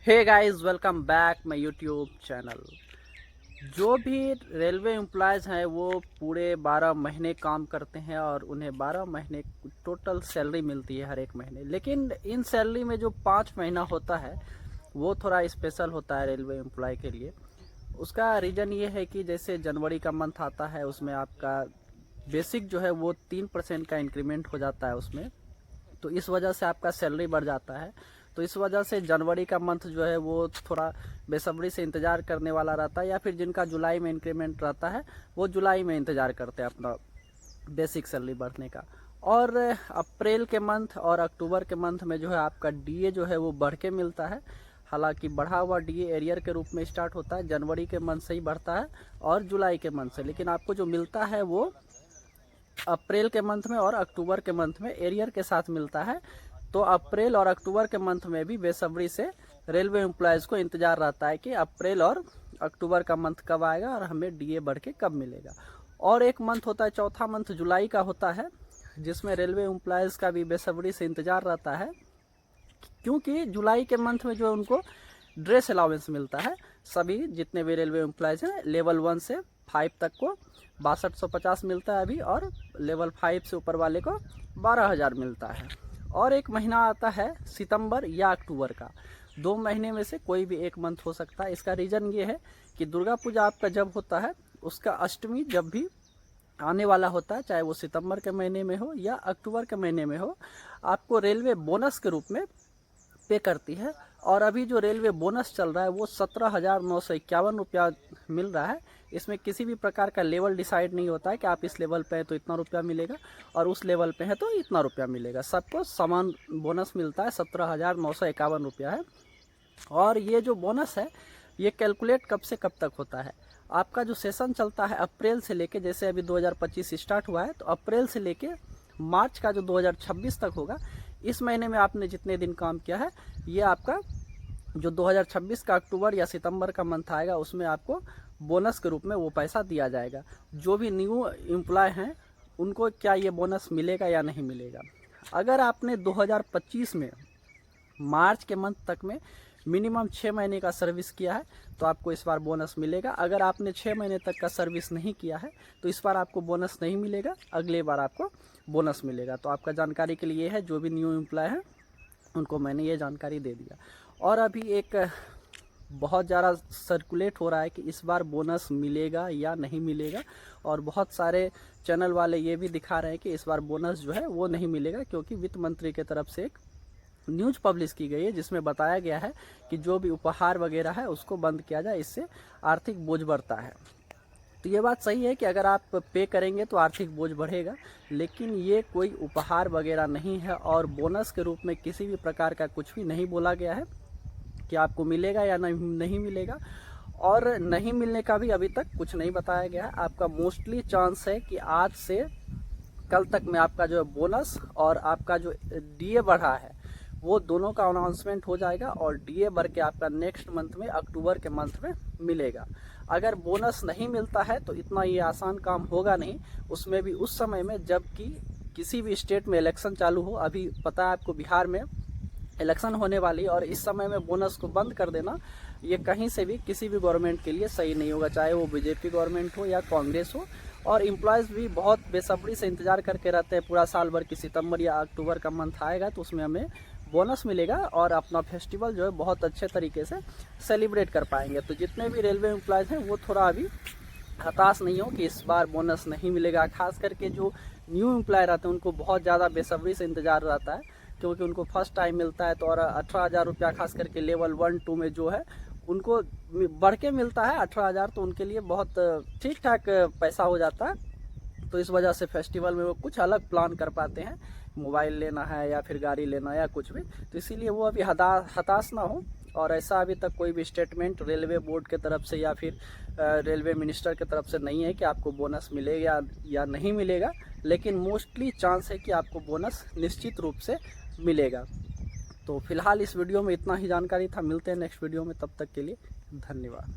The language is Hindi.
Hey guys, welcome back my YouTube channel. जो भी रेलवे एम्प्लॉयज़ हैं वो पूरे 12 महीने काम करते हैं और उन्हें 12 महीने टोटल सैलरी मिलती है हर एक महीने। लेकिन इन सैलरी में जो 5 महीना होता है वो थोड़ा स्पेशल होता है रेलवे एम्प्लॉय के लिए। उसका रीज़न ये है कि जैसे जनवरी का मंथ आता है उसमें आपका बेसिक जो है वो 3% का इंक्रीमेंट हो जाता है उसमें, तो इस वजह से आपका सैलरी बढ़ जाता है। तो इस वजह से जनवरी का मंथ जो है वो थोड़ा बेसब्री से इंतज़ार करने वाला रहता है, या फिर जिनका जुलाई में इंक्रीमेंट रहता है वो जुलाई में इंतज़ार करते हैं अपना बेसिक सैलरी बढ़ने का। और अप्रैल के मंथ और अक्टूबर के मंथ में जो है आपका डीए जो है वो बढ़ के मिलता है। हालांकि बढ़ा हुआ डीए एरियर के रूप में स्टार्ट होता है, जनवरी के मंथ से ही बढ़ता है और जुलाई के मंथ से, लेकिन आपको जो मिलता है वो अप्रैल के मंथ में और अक्टूबर के मंथ में एरियर के साथ मिलता है। तो अप्रैल और अक्टूबर के मंथ में भी बेसब्री से रेलवे एम्प्लॉयज़ को इंतज़ार रहता है कि अप्रैल और अक्टूबर का मंथ कब आएगा और हमें डीए बढ़ के कब मिलेगा। और एक मंथ होता है, चौथा मंथ जुलाई का होता है, जिसमें रेलवे एम्प्लॉयज़ का भी बेसब्री से इंतज़ार रहता है, क्योंकि जुलाई के मंथ में जो उनको ड्रेस अलाउंस मिलता है। सभी जितने भी रेलवे एम्प्लॉयज़ हैं लेवल 1 से 5 तक को 6250 मिलता है अभी, और लेवल 5 से ऊपर वाले को 12,000 मिलता है। और एक महीना आता है सितंबर या अक्टूबर का, 2 महीने में से कोई भी एक मंथ हो सकता है। इसका रीज़न ये है कि दुर्गा पूजा आपका जब होता है उसका अष्टमी जब भी आने वाला होता है, चाहे वो सितंबर के महीने में हो या अक्टूबर के महीने में हो, आपको रेलवे बोनस के रूप में पे करती है। और अभी जो रेलवे बोनस चल रहा है वो 17,951 रुपया मिल रहा है। इसमें किसी भी प्रकार का लेवल डिसाइड नहीं होता है कि आप इस लेवल पे हैं तो इतना रुपया मिलेगा और उस लेवल पे है तो इतना रुपया मिलेगा। सबको समान बोनस मिलता है, 17,951 रुपया है। और ये जो बोनस है ये कैलकुलेट कब से कब तक होता है, आपका जो सेशन चलता है अप्रैल से लेके, जैसे अभी 2025 स्टार्ट हुआ है तो अप्रैल से लेके मार्च का जो 2026 तक होगा, इस महीने में आपने जितने दिन काम किया है ये आपका जो 2026 का अक्टूबर या सितंबर का मंथ आएगा उसमें आपको बोनस के रूप में वो पैसा दिया जाएगा। जो भी न्यू एम्प्लॉय हैं उनको क्या ये बोनस मिलेगा या नहीं मिलेगा। अगर आपने 2025 में मार्च के मंथ तक में मिनिमम 6 महीने का सर्विस किया है तो आपको इस बार बोनस मिलेगा। अगर आपने 6 महीने तक का सर्विस नहीं किया है तो इस बार आपको बोनस नहीं मिलेगा, अगले बार आपको बोनस मिलेगा। तो आपका जानकारी के लिए ये है, जो भी न्यू एम्प्लॉय हैं उनको मैंने ये जानकारी दे दिया। और अभी एक बहुत ज़्यादा सर्कुलेट हो रहा है कि इस बार बोनस मिलेगा या नहीं मिलेगा, और बहुत सारे चैनल वाले ये भी दिखा रहे हैं कि इस बार बोनस जो है वो नहीं मिलेगा, क्योंकि वित्त मंत्री की तरफ से एक न्यूज़ पब्लिश की गई है जिसमें बताया गया है कि जो भी उपहार वगैरह है उसको बंद किया जाए, इससे आर्थिक बोझ बढ़ता है। तो ये बात सही है कि अगर आप पे करेंगे तो आर्थिक बोझ बढ़ेगा, लेकिन ये कोई उपहार वगैरह नहीं है और बोनस के रूप में किसी भी प्रकार का कुछ भी नहीं बोला गया है कि आपको मिलेगा या नहीं मिलेगा। और नहीं मिलने का भी अभी तक कुछ नहीं बताया गया है। आपका मोस्टली चांस है कि आज से कल तक में आपका जो बोनस और आपका जो डीए बढ़ा है वो दोनों का अनाउंसमेंट हो जाएगा, और डीए बढ़ के आपका नेक्स्ट मंथ में अक्टूबर के मंथ में मिलेगा। अगर बोनस नहीं मिलता है तो इतना ये आसान काम होगा नहीं, उसमें भी उस समय में जबकि किसी भी स्टेट में इलेक्शन चालू हो। अभी पता है आपको बिहार में इलेक्शन होने वाली, और इस समय में बोनस को बंद कर देना ये कहीं से भी किसी भी गवर्नमेंट के लिए सही नहीं होगा, चाहे वो बीजेपी गवर्नमेंट हो या कांग्रेस हो। और एम्प्लॉयज़ भी बहुत बेसब्री से इंतज़ार करके रहते हैं पूरा साल भर कि सितंबर या अक्टूबर का मंथ आएगा तो उसमें हमें बोनस मिलेगा और अपना फेस्टिवल जो है बहुत अच्छे तरीके से सेलिब्रेट कर पाएंगे। तो जितने भी रेलवे एम्प्लॉयज़ हैं वो थोड़ा अभी हताश नहीं हो कि इस बार बोनस नहीं मिलेगा। खास करके जो न्यू एम्प्लॉय रहते हैं उनको बहुत ज़्यादा बेसब्री से इंतज़ार रहता है, क्योंकि उनको फर्स्ट टाइम मिलता है। तो और 18,000 रुपया खास करके लेवल 1-2 में जो है उनको बढ़ के मिलता है 18,000, तो उनके लिए बहुत ठीक ठाक पैसा हो जाता है। तो इस वजह से फेस्टिवल में वो कुछ अलग प्लान कर पाते हैं, मोबाइल लेना है या फिर गाड़ी लेना है या कुछ भी, तो इसीलिए वो अभी हताश ना हो। और ऐसा अभी तक कोई भी स्टेटमेंट रेलवे बोर्ड के तरफ से या फिर रेलवे मिनिस्टर की तरफ से नहीं है कि आपको बोनस मिलेगा या नहीं मिलेगा, लेकिन मोस्टली चांस है कि आपको बोनस निश्चित रूप से मिलेगा। तो फिलहाल इस वीडियो में इतना ही जानकारी था, मिलते हैं नेक्स्ट वीडियो में, तब तक के लिए धन्यवाद।